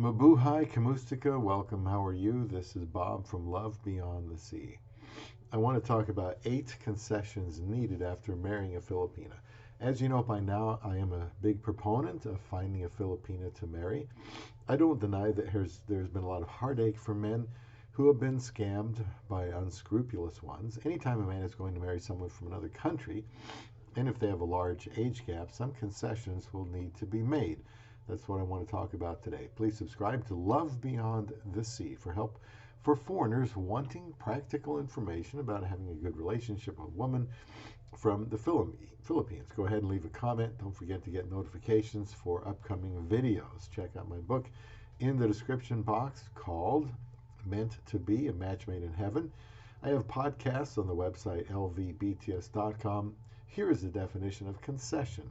Mabuhay Kamustika, welcome. How are you? This is Bob from Love Beyond the Sea. I want to talk about 8 concessions needed after marrying a Filipina. As you know by now, I am a big proponent of finding a Filipina to marry. I don't deny that there's been a lot of heartache for men who have been scammed by unscrupulous ones. Anytime a man is going to marry someone from another country, and if they have a large age gap, some concessions will need to be made. That's what I want to talk about today. Please subscribe to Love Beyond the Sea for help for foreigners wanting practical information about having a good relationship with a woman from the Philippines. Go ahead and leave a comment. Don't forget to get notifications for upcoming videos. Check out my book in the description box called Meant to Be, a Match Made in Heaven. I have podcasts on the website lvbts.com. Here is the definition of concession.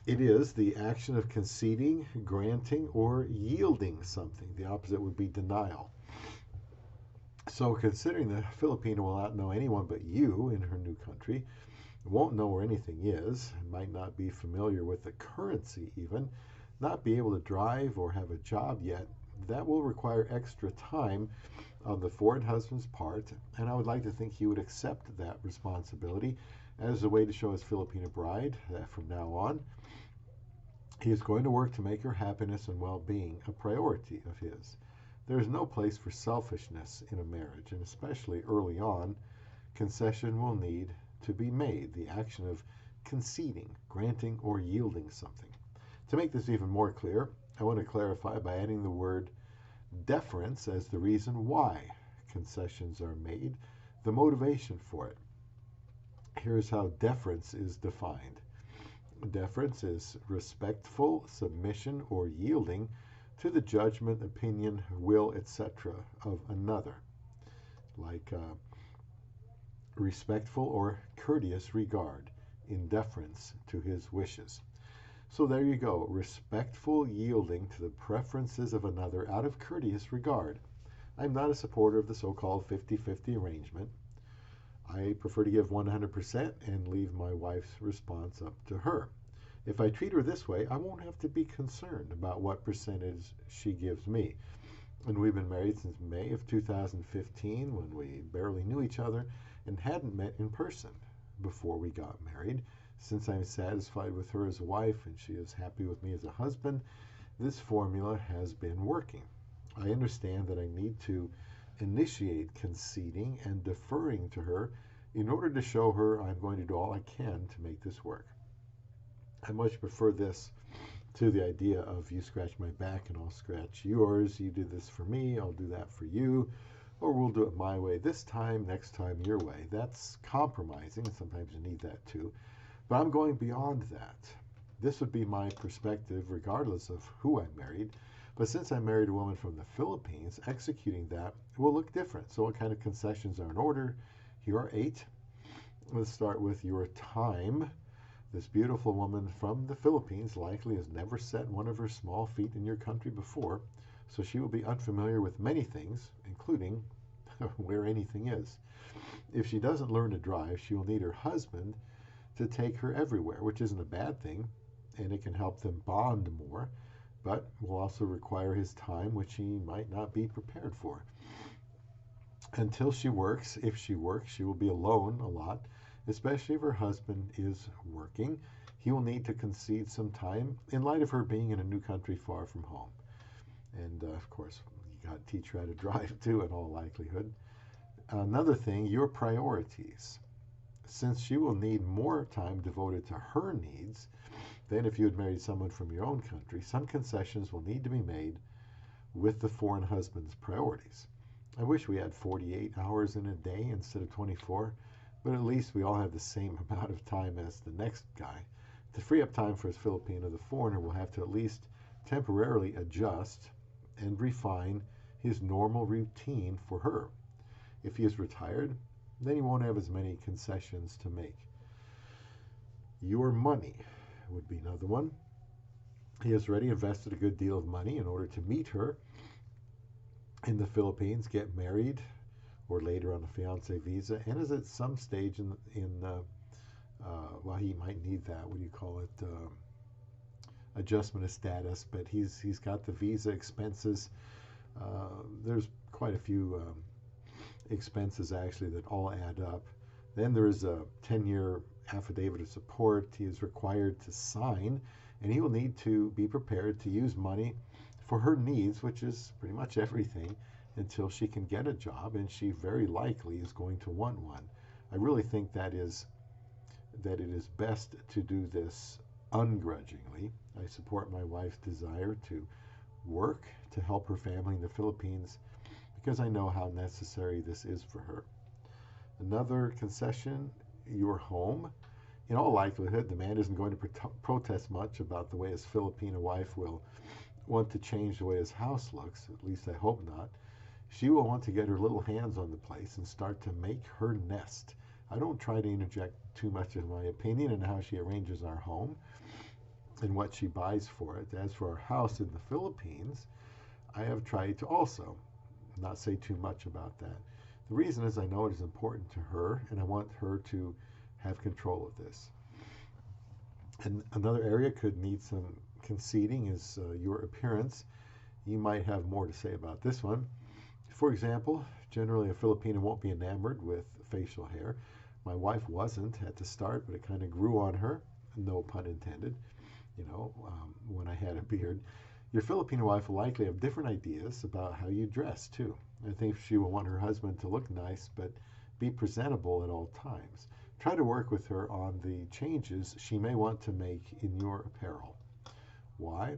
It is the action of conceding, granting, or yielding something. The opposite would be denial. So considering the Filipina will not know anyone but you in her new country, won't know where anything is, might not be familiar with the currency even, not be able to drive or have a job yet, that will require extra time on the foreign husband's part, and I would like to think he would accept that responsibility as a way to show his Filipina bride that from now on, he is going to work to make her happiness and well-being a priority of his. There is no place for selfishness in a marriage, and especially early on, concession will need to be made, the action of conceding, granting, or yielding something. To make this even more clear, I want to clarify by adding the word deference as the reason why concessions are made, the motivation for it. Here's how deference is defined. Deference is respectful submission or yielding to the judgment, opinion, will, etc. of another, like respectful or courteous regard in deference to his wishes. So there you go, respectful yielding to the preferences of another out of courteous regard. I'm not a supporter of the so-called 50-50 arrangement. I prefer to give 100% and leave my wife's response up to her. If I treat her this way, I won't have to be concerned about what percentage she gives me. And we've been married since May of 2015, when we barely knew each other and hadn't met in person before we got married. Since I'm satisfied with her as a wife and she is happy with me as a husband, this formula has been working. I understand that I need to initiate conceding and deferring to her in order to show her I'm going to do all I can to make this work. I much prefer this to the idea of you scratch my back and I'll scratch yours, you do this for me, I'll do that for you, or we'll do it my way this time, next time your way. That's compromising, and sometimes you need that too. But I'm going beyond that. This would be my perspective regardless of who I married. But since I married a woman from the Philippines, executing that will look different. So what kind of concessions are in order? Here are 8. Let's start with your time. This beautiful woman from the Philippines likely has never set one of her small feet in your country before, so she will be unfamiliar with many things, including where anything is. If she doesn't learn to drive, she will need her husband to take her everywhere, which isn't a bad thing, and it can help them bond more, but will also require his time, which he might not be prepared for. Until she works, if she works, she will be alone a lot, especially if her husband is working. He will need to concede some time in light of her being in a new country far from home. And of course, you got to teach her how to drive too, in all likelihood. Another thing, your priorities. Since she will need more time devoted to her needs than if you had married someone from your own country, some concessions will need to be made with the foreign husband's priorities. I wish we had 48 hours in a day instead of 24, but at least we all have the same amount of time as the next guy. To free up time for his Filipino, the foreigner will have to at least temporarily adjust and refine his normal routine for her. If he is retired, then he won't have as many concessions to make. Your money would be another one. He has already invested a good deal of money in order to meet her in the Philippines, get married, or later on a fiancé visa, and is at some stage well, he might need that, what do you call it, adjustment of status, but he's got the visa expenses. There's quite a few expenses actually that all add up. Then there's a 10-year affidavit of support he is required to sign, and he will need to be prepared to use money for her needs, which is pretty much everything, until she can get a job, and she very likely is going to want one. I really think that it is best to do this ungrudgingly. I support my wife's desire to work to help her family in the Philippines because I know how necessary this is for her. Another concession, your home. In all likelihood, the man isn't going to protest much about the way his Filipina wife will want to change the way his house looks. At least I hope not. She will want to get her little hands on the place and start to make her nest. I don't try to interject too much of my opinion in how she arranges our home and what she buys for it. As for our house in the Philippines, I have tried to also not say too much about that. The reason is I know it is important to her, and I want her to have control of this. And another area could need some conceding is your appearance. You might have more to say about this one. For example, generally a Filipina won't be enamored with facial hair. My wife wasn't at the start, but it kind of grew on her, no pun intended, when I had a beard. Your Filipino wife will likely have different ideas about how you dress, too. I think she will want her husband to look nice, but be presentable at all times. Try to work with her on the changes she may want to make in your apparel. Why?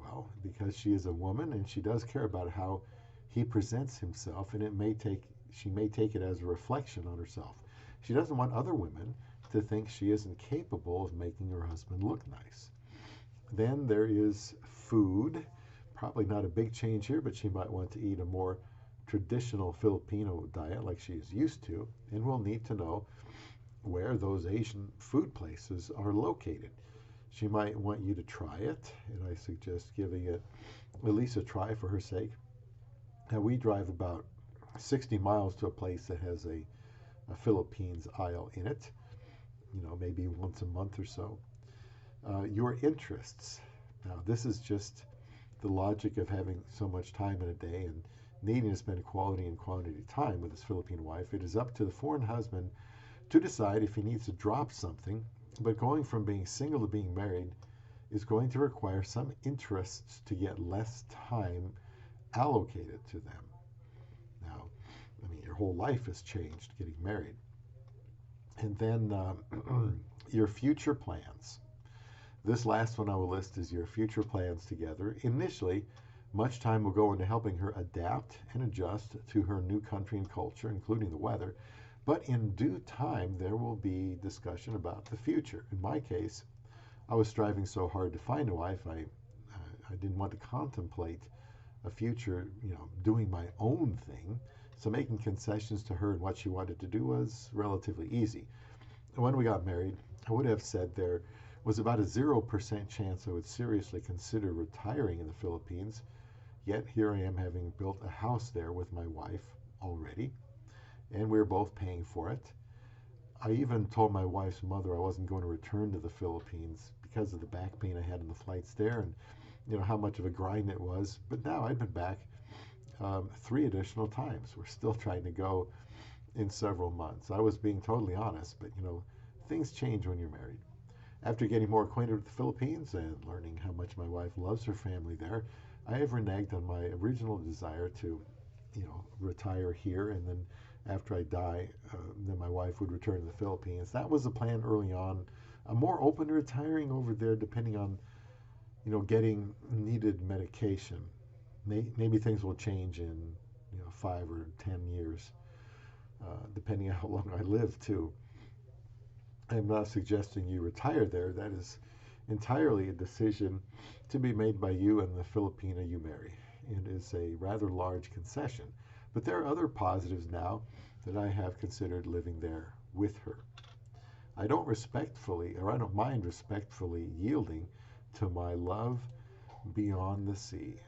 Well, because she is a woman and she does care about how he presents himself, and she may take it as a reflection on herself. She doesn't want other women to think she isn't capable of making her husband look nice. Then there is food. Probably not a big change here, but she might want to eat a more traditional Filipino diet like she is used to, and will need to know where those Asian food places are located. She might want you to try it, and I suggest giving it at least a try for her sake. Now, we drive about 60 miles to a place that has a Philippines aisle in it, maybe once a month or so. Your interests. Now, this is just the logic of having so much time in a day and needing to spend quality and quantity time with his Filipino wife. It is up to the foreign husband to decide if he needs to drop something, but going from being single to being married is going to require some interests to get less time allocated to them. Now, your whole life has changed getting married. And then your future plans. This last one I will list is your future plans together. Initially, much time will go into helping her adapt and adjust to her new country and culture, including the weather. But in due time, there will be discussion about the future. In my case, I was striving so hard to find a wife, I didn't want to contemplate a future, doing my own thing. So making concessions to her and what she wanted to do was relatively easy. When we got married, I would have said there was about a 0% chance I would seriously consider retiring in the Philippines. Yet here I am, having built a house there with my wife already, and we're both paying for it. I even told my wife's mother I wasn't going to return to the Philippines because of the back pain I had in the flights there, and how much of a grind it was. But now I've been back 3 additional times. We're still trying to go in several months. I was being totally honest, but things change when you're married. After getting more acquainted with the Philippines and learning how much my wife loves her family there, I have reneged on my original desire to, retire here, and then after I die, then my wife would return to the Philippines. That was the plan early on. I'm more open to retiring over there, depending on, getting needed medication. Maybe things will change in, 5 or 10 years, depending on how long I live too. I'm not suggesting you retire there. That is entirely a decision to be made by you and the Filipina you marry. It is a rather large concession, but there are other positives now that I have considered living there with her. I don't mind respectfully yielding to my love beyond the sea.